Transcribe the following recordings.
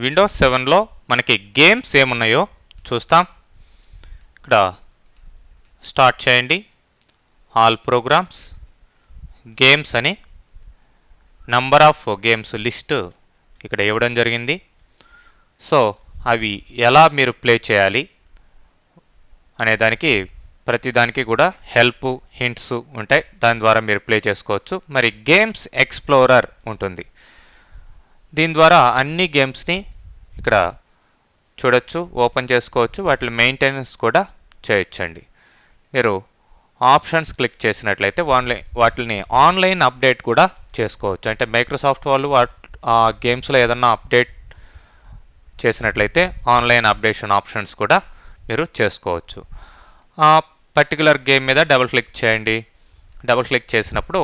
Windows 7లో మనకి games ఏమున్నాయో చూస్తాం. ఇక్కడ స్టార్ట్ చేయండి. ఆల్ ప్రోగ్రామ్స్, గేమ్స్ అని నంబర్ ఆఫ్ గేమ్స్ లిస్ట్ ఇక్కడ ఇవ్వడం జరిగింది. సో అవి ఎలా మీరు ప్లే చేయాలి అనేదానికి ప్రతిదానికి కూడా హెల్ప్, హింట్స్ ఉంటాయి. దాని ద్వారా మీరు ప్లే చేసుకోవచ్చు. మరి గేమ్స్ ఎక్స్ప్లోరర్ ఉంటుంది. దీని ద్వారా అన్ని గేమ్స్ని ఇక్కడ చూడొచ్చు, ఓపెన్ చేసుకోవచ్చు. వాటి మెయింటెనెన్స్ కూడా చేయొచ్చండి. మీరు ఆప్షన్స్ క్లిక్ చేసినట్లయితే వాటిని ఆన్లైన్ అప్డేట్ కూడా చేసుకోవచ్చు. అంటే మైక్రోసాఫ్ట్ వాళ్ళు ఆ గేమ్స్లో ఏదన్నా అప్డేట్ చేసినట్లయితే ఆన్లైన్ అప్డేషన్ ఆప్షన్స్ కూడా మీరు చేసుకోవచ్చు. ఆ పర్టికులర్ గేమ్ మీద డబుల్ క్లిక్ చేయండి. డబుల్ క్లిక్ చేసినప్పుడు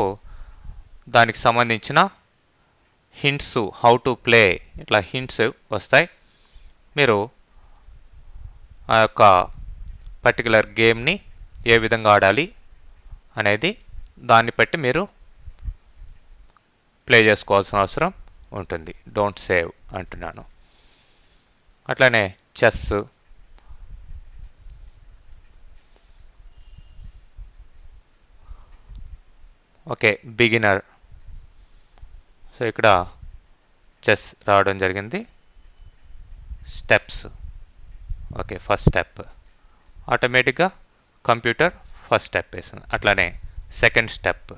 దానికి సంబంధించిన హింట్స్, హౌ టు ప్లే, ఇట్లా హింట్స్ వస్తాయి. మీరు ఆ యొక్క పర్టికులర్ గేమ్ని ఏ విధంగా ఆడాలి అనేది దాన్ని బట్టి మీరు ప్లే చేసుకోవాల్సిన అవసరం ఉంటుంది. డోంట్ సేవ్ అంటున్నాను. అట్లానే చెస్, ఓకే, బిగినర్. సో ఇక్కడ చెస్ రావడం జరిగింది. స్టెప్స్, ఓకే, ఫస్ట్ స్టెప్ ఆటోమేటిక్గా కంప్యూటర్ ఫస్ట్ స్టెప్ వేసింది. అట్లానే సెకండ్ స్టెప్,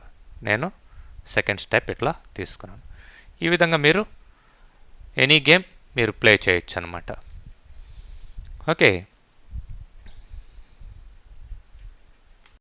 నేను సెకండ్ స్టెప్ ఇట్లా తీసుకున్నాను. ఈ విధంగా మీరు ఎనీ గేమ్ మీరు ప్లే చేయొచ్చు అనమాట. ఓకే,